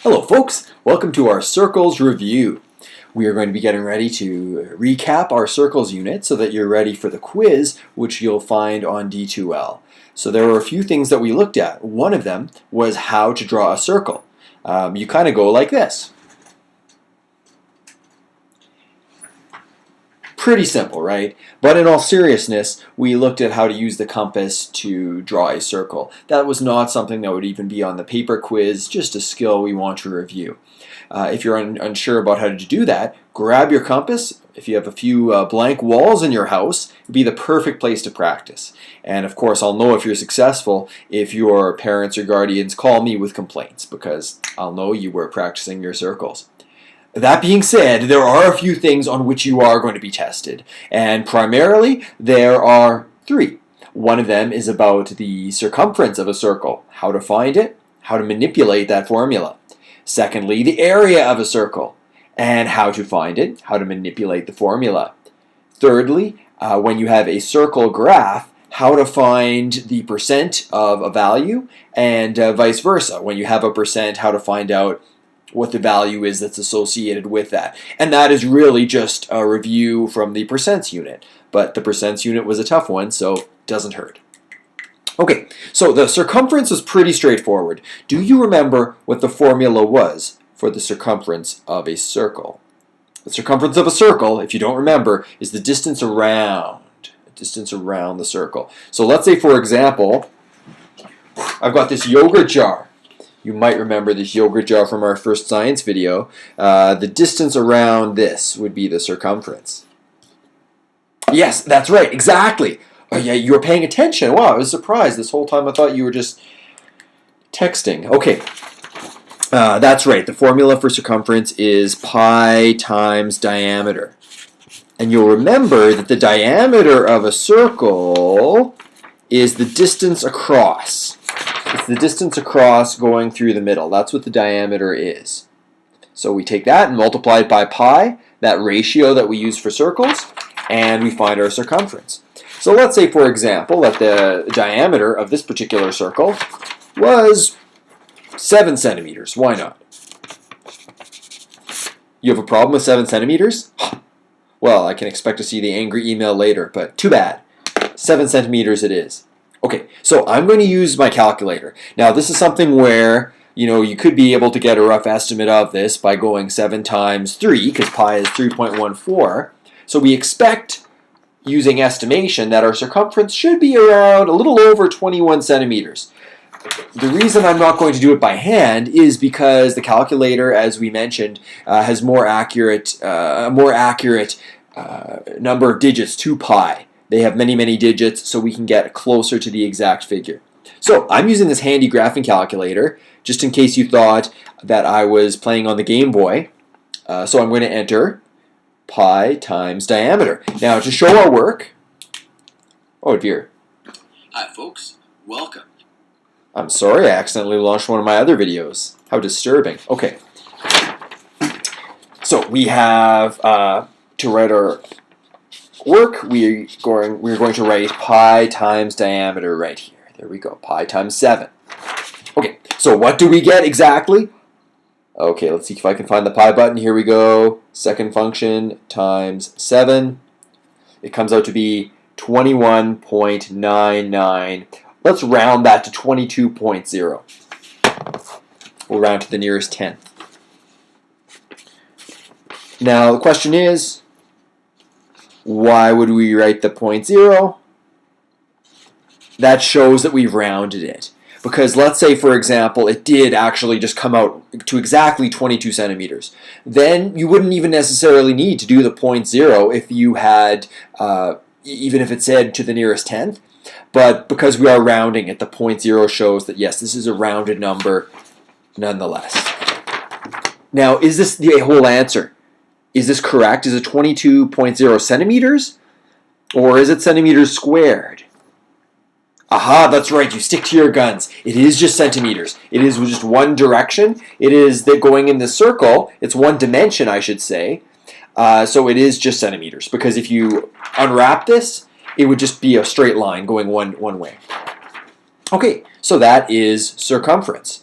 Hello folks, welcome to our circles review. We are going to be getting ready to recap our circles unit so that you're ready for the quiz, which you'll find on D2L. So there were a few things that we looked at. One of them was how to draw a circle. You kind of go like this. Pretty simple, right? But in all seriousness, we looked at how to use the compass to draw a circle. That was not something that would even be on the paper quiz, just a skill we want to review. If you're unsure about how to do that, grab your compass. If you have a few blank walls in your house, it'd be the perfect place to practice. And of course, I'll know if you're successful if your parents or guardians call me with complaints, because I'll know you were practicing your circles. That being said, there are a few things on which you are going to be tested, and primarily there are three. One of them is about the circumference of a circle, how to find it, how to manipulate that formula. Secondly, the area of a circle, and how to find it, how to manipulate the formula. Thirdly, when you have a circle graph, how to find the percent of a value, and vice versa. When you have a percent, how to find out what the value is that's associated with that. And that is really just a review from the percents unit. But the percents unit was a tough one, so it doesn't hurt. Okay, so the circumference is pretty straightforward. Do you remember what the formula was for the circumference of a circle? The circumference of a circle, if you don't remember, is the distance around the circle. So let's say, for example, I've got this yogurt jar. You might remember this yogurt jar from our first science video. The distance around this would be the circumference. Yes, that's right, exactly. Oh yeah, you were paying attention. Wow, I was surprised. This whole time I thought you were just texting. Okay, that's right. The formula for circumference is pi times diameter. And you'll remember that the diameter of a circle is the distance across. It's the distance across going through the middle. That's what the diameter is. So we take that and multiply it by pi, that ratio that we use for circles, and we find our circumference. So let's say, for example, that the diameter of this particular circle was 7 centimeters. Why not? You have a problem with 7 centimeters? Well, I can expect to see the angry email later, but too bad. 7 centimeters it is. Okay, so I'm going to use my calculator. Now, this is something where, you could be able to get a rough estimate of this by going 7 times 3, because pi is 3.14. So we expect, using estimation, that our circumference should be around a little over 21 centimeters. The reason I'm not going to do it by hand is because the calculator, as we mentioned, has a more accurate number of digits to pi. They have many, many digits, so we can get closer to the exact figure. So I'm using this handy graphing calculator, just in case you thought that I was playing on the Game Boy. So I'm going to enter pi times diameter. Now, to show our work... Oh, dear. Hi, folks. Welcome. I'm sorry, I accidentally launched one of my other videos. How disturbing. Okay. So we have, to write our work, we're going to write pi times diameter right here. There we go, pi times 7. Okay, so what do we get exactly? Okay, let's see if I can find the pi button. Here we go. Second function times 7. It comes out to be 21.99. Let's round that to 22.0. We'll round to the nearest tenth. Now the question is, why would we write the 0.0? That shows that we've rounded it. Because let's say, for example, it did actually just come out to exactly 22 centimeters. Then you wouldn't even necessarily need to do the 0.0 if you had, even if it said to the nearest tenth. But because we are rounding it, the 0.0 shows that, yes, this is a rounded number nonetheless. Now, is this the whole answer? Is this correct? Is it 22.0 centimeters? Or is it centimeters squared? Aha, that's right. You stick to your guns. It is just centimeters. It is just one direction. It is that going in the circle. It's one dimension, I should say. So it is just centimeters. Because if you unwrap this, it would just be a straight line going one way. Okay, so that is circumference.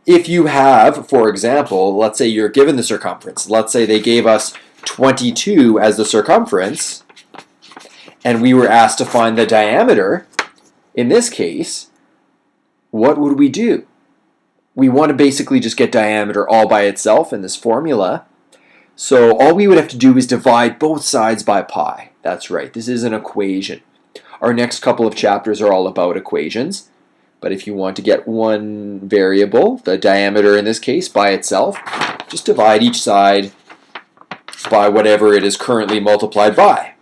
if you have, for example, let's say you're given the circumference. Let's say they gave us 22 as the circumference, and we were asked to find the diameter. In this case, what would we do? We want to basically just get diameter all by itself in this formula. So all we would have to do is divide both sides by pi. That's right, this is an equation. Our next couple of chapters are all about equations. But if you want to get one variable, the diameter in this case, by itself, just divide each side by whatever it is currently multiplied by.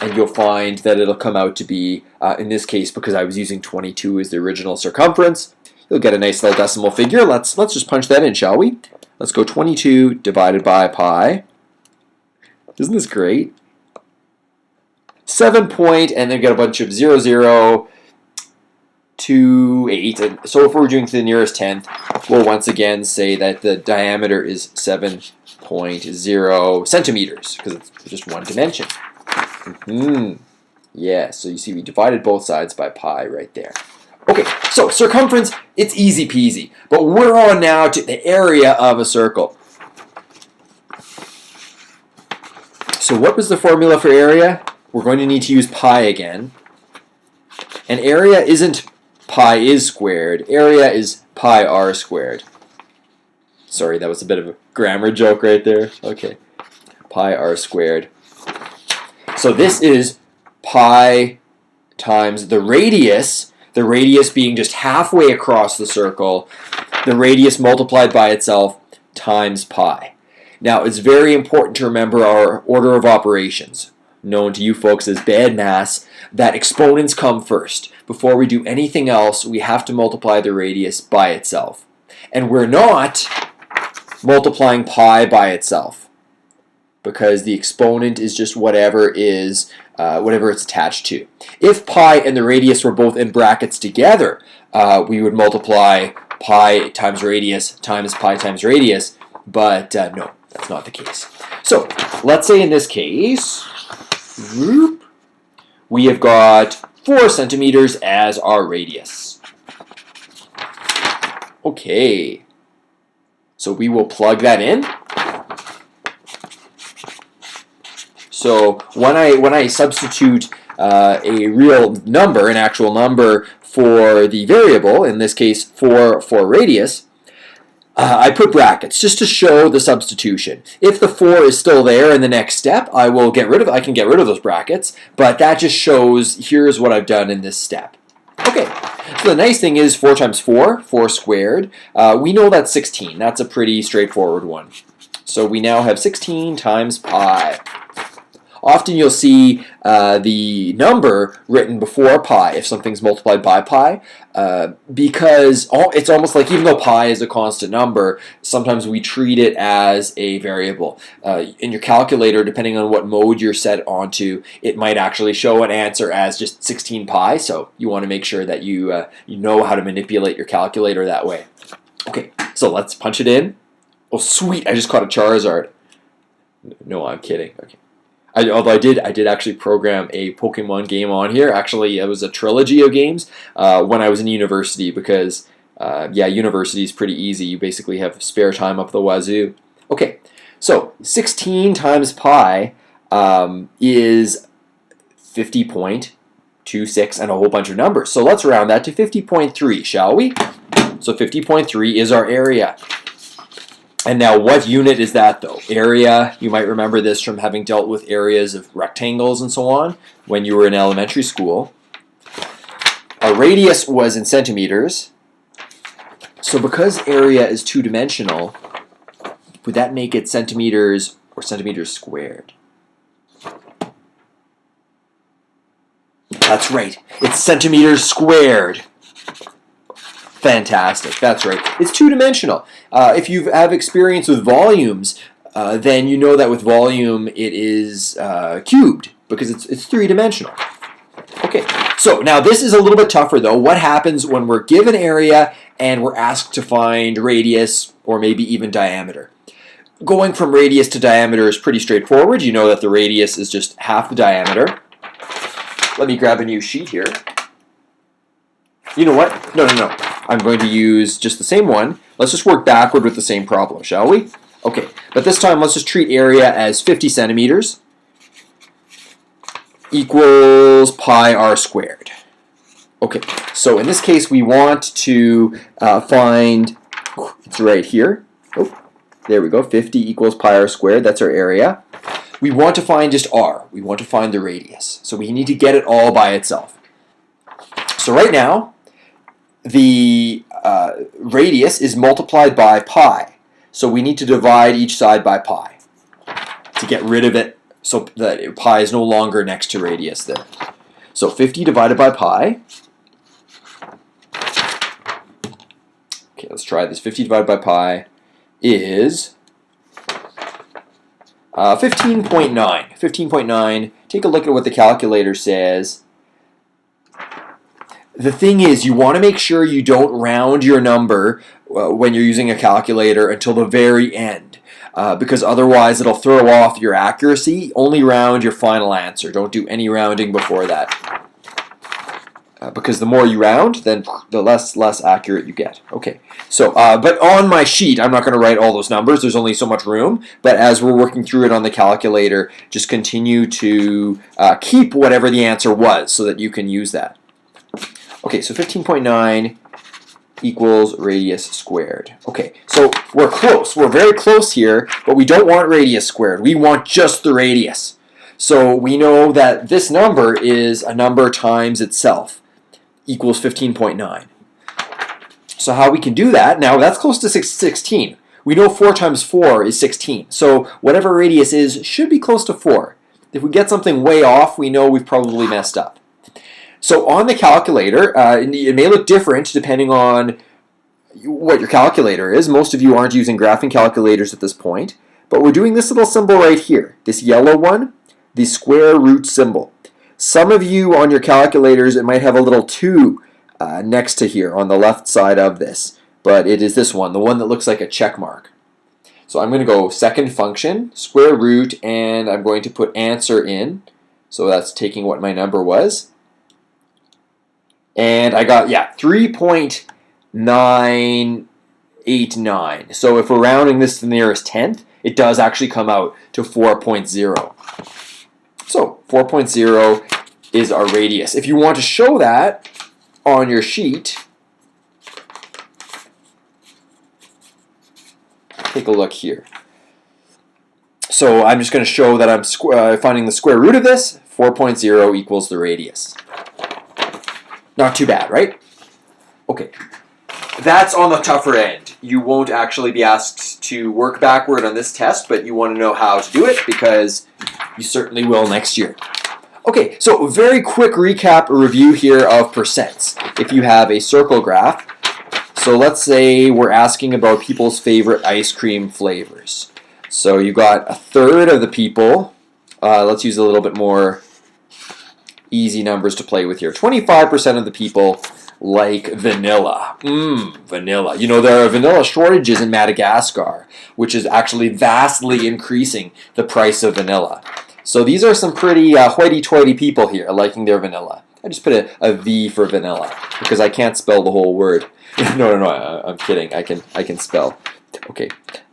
And you'll find that it'll come out to be, in this case, because I was using 22 as the original circumference, you'll get a nice little decimal figure. Let's just punch that in, shall we? Let's go 22 divided by pi. Isn't this great? 7 point, and then get a bunch of 0, 0, 2, 8. And so if we're doing to the nearest tenth, we'll once again say that the diameter is 7.0 centimeters, because it's just one dimension. Yeah, so you see we divided both sides by pi right there. Okay, so circumference, it's easy peasy. But we're on now to the area of a circle. So what was the formula for area? We're going to need to use pi again. And area isn't pi is squared. Area is pi r squared. Sorry, that was a bit of a grammar joke right there. Okay, pi r squared. So this is pi times the radius being just halfway across the circle, the radius multiplied by itself times pi. Now, it's very important to remember our order of operations, known to you folks as bad maths, that exponents come first. Before we do anything else, we have to multiply the radius by itself. And we're not multiplying pi by itself, because the exponent is just whatever it's attached to. If pi and the radius were both in brackets together, we would multiply pi times radius times pi times radius, but no, that's not the case. So let's say in this case, we have got 4 centimeters as our radius. Okay, so we will plug that in. So when I substitute a real number, an actual number for the variable, in this case for radius, I put brackets just to show the substitution. If the 4 is still there in the next step, I can get rid of those brackets, but that just shows here's what I've done in this step. Okay, so the nice thing is 4 times 4, 4 squared. We know that's 16. That's a pretty straightforward one. So we now have 16 times pi. Often you'll see the number written before pi if something's multiplied by pi, because it's almost like even though pi is a constant number, sometimes we treat it as a variable. In your calculator, depending on what mode you're set onto, it might actually show an answer as just 16 pi, so you want to make sure that you know how to manipulate your calculator that way. Okay, so let's punch it in. Oh sweet, I just caught a Charizard. No, I'm kidding. Okay. Although I did actually program a Pokemon game on here. Actually, it was a trilogy of games when I was in university because, yeah, university is pretty easy. You basically have spare time up the wazoo. Okay, so 16 times pi is 50.26 and a whole bunch of numbers. So let's round that to 50.3, shall we? So 50.3 is our area. And now what unit is that though? Area, you might remember this from having dealt with areas of rectangles and so on when you were in elementary school. Our radius was in centimeters. So because area is two-dimensional, would that make it centimeters or centimeters squared? That's right, it's centimeters squared. Fantastic, that's right. It's two-dimensional. If you have experience with volumes, then you know that with volume it is cubed because it's three-dimensional. Okay, so now this is a little bit tougher though. What happens when we're given area and we're asked to find radius or maybe even diameter? Going from radius to diameter is pretty straightforward. You know that the radius is just half the diameter. Let me grab a new sheet here. You know what? No. I'm going to use just the same one. Let's just work backward with the same problem, shall we? Okay, but this time let's just treat area as 50 centimeters equals pi r squared. Okay, so in this case we want to find, it's right here. Oh, there we go, 50 equals pi r squared, that's our area. We want to find just r, we want to find the radius. So we need to get it all by itself. So right now, the radius is multiplied by pi. So we need to divide each side by pi to get rid of it so that pi is no longer next to radius there. So 50 divided by pi. Okay, let's try this. 50 divided by pi is 15.9. 15.9. Take a look at what the calculator says. The thing is, you want to make sure you don't round your number when you're using a calculator until the very end, because otherwise it'll throw off your accuracy. Only round your final answer. Don't do any rounding before that, because the more you round, then the less accurate you get. Okay, so but on my sheet, I'm not going to write all those numbers. There's only so much room. But as we're working through it on the calculator, just continue to keep whatever the answer was so that you can use that. Okay, so 15.9 equals radius squared. Okay, so we're close. We're very close here, but we don't want radius squared. We want just the radius. So we know that this number is a number times itself, equals 15.9. So how we can do that, now that's close to 16. We know 4 times 4 is 16. So whatever radius is should be close to 4. If we get something way off, we know we've probably messed up. So on the calculator, it may look different depending on what your calculator is. Most of you aren't using graphing calculators at this point, but we're doing this little symbol right here, this yellow one, the square root symbol. Some of you on your calculators, it might have a little 2 next to here on the left side of this, but it is this one, the one that looks like a check mark. So I'm going to go second function, square root, and I'm going to put answer in. So that's taking what my number was. And I got, 3.989. So if we're rounding this to the nearest tenth, it does actually come out to 4.0. So 4.0 is our radius. If you want to show that on your sheet, take a look here. So I'm just going to show that I'm finding the square root of this. 4.0 equals the radius. Not too bad, right? Okay, that's on the tougher end. You won't actually be asked to work backward on this test, but you want to know how to do it because you certainly will next year. Okay, so very quick recap or review here of percents. If you have a circle graph, so let's say we're asking about people's favorite ice cream flavors. So you got a third of the people, let's use a little bit more easy numbers to play with here. 25% of the people like vanilla. Vanilla. You know, there are vanilla shortages in Madagascar, which is actually vastly increasing the price of vanilla. So these are some pretty hoity-toity people here liking their vanilla. I just put a V for vanilla because I can't spell the whole word. No, I'm kidding. I can spell. Okay.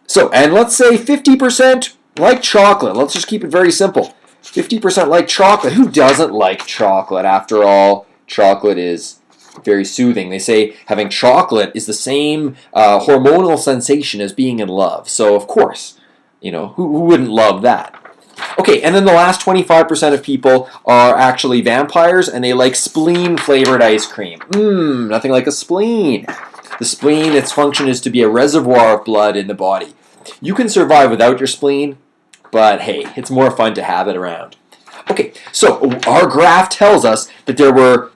So, and let's say 50% like chocolate. Let's just keep it very simple. 50% like chocolate. Who doesn't like chocolate? After all, chocolate is very soothing. They say having chocolate is the same hormonal sensation as being in love. So, of course, you know, who wouldn't love that? Okay, and then the last 25% of people are actually vampires, and they like spleen-flavored ice cream. Nothing like a spleen. The spleen, its function is to be a reservoir of blood in the body. You can survive without your spleen, but hey, it's more fun to have it around. Okay, so our graph tells us that there were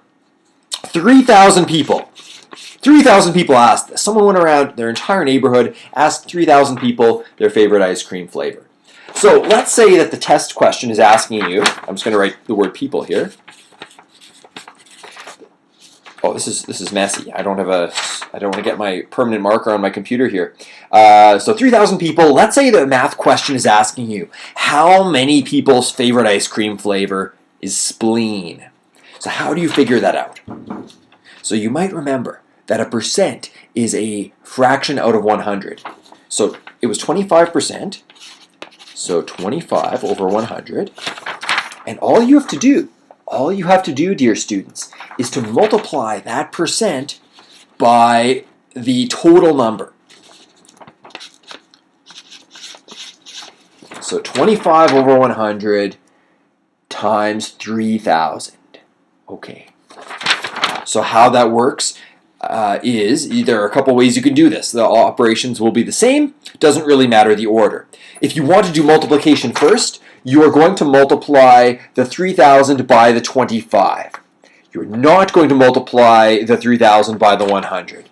3,000 people. 3,000 people asked this. Someone went around their entire neighborhood, asked 3,000 people their favorite ice cream flavor. So let's say that the test question is asking you, I'm just going to write the word people here. Oh, this is messy. I don't want to get my permanent marker on my computer here. So 3,000 people. Let's say the math question is asking you, how many people's favorite ice cream flavor is spleen? So how do you figure that out? So you might remember that a percent is a fraction out of 100. So it was 25%. So 25 over 100. And all you have to do, dear students, is to multiply that percent by the total number. So 25 over 100 times 3,000. Okay. So how that works is there are a couple ways you can do this. The operations will be the same. Doesn't really matter the order. If you want to do multiplication first, you are going to multiply the 3,000 by the 25. You're not going to multiply the 3,000 by the 100.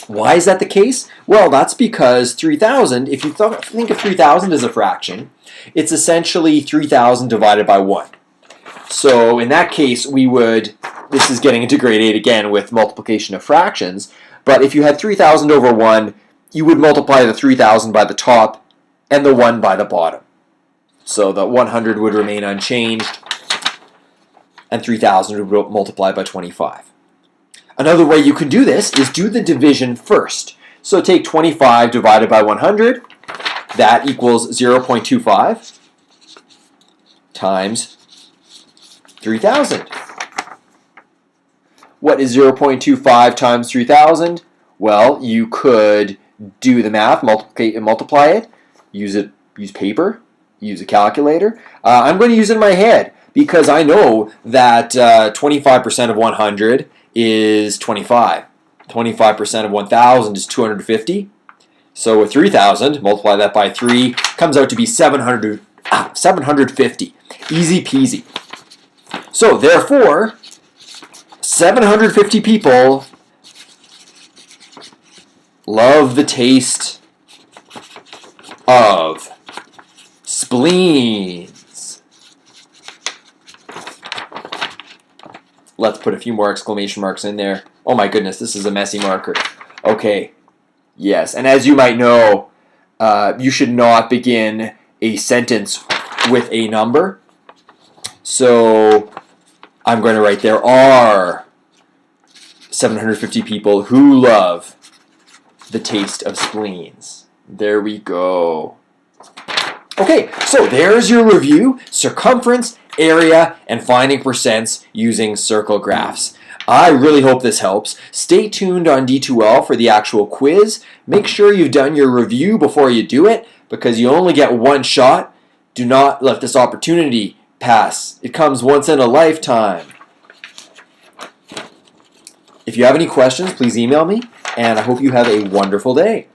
Why is that the case? Well, that's because 3,000, if you think of 3,000 as a fraction, it's essentially 3,000 divided by 1. So in that case, this is getting into grade 8 again with multiplication of fractions, but if you had 3,000 over 1, you would multiply the 3,000 by the top and the 1 by the bottom. So the 100 would remain unchanged, and 3,000 would multiply by 25. Another way you can do this is do the division first. So take 25 divided by 100. That equals 0.25 times 3,000. What is 0.25 times 3,000? Well, you could do the math, multiply it, use paper, use a calculator. I'm going to use it in my head because I know that 25% of 100 is 25. 25% of 1,000 is 250. So with 3,000, multiply that by 3, comes out to be 750. Easy peasy. So therefore, 750 people love the taste of spleens. Let's put a few more exclamation marks in there. Oh my goodness, this is a messy marker. Okay, yes, and as you might know, you should not begin a sentence with a number. So I'm going to write there are 750 people who love the taste of spleens. There we go. Okay, so there's your review: circumference, area, and finding percents using circle graphs. I really hope this helps. Stay tuned on D2L for the actual quiz. Make sure you've done your review before you do it, because you only get one shot. Do not let this opportunity pass. It comes once in a lifetime. If you have any questions, please email me, and I hope you have a wonderful day.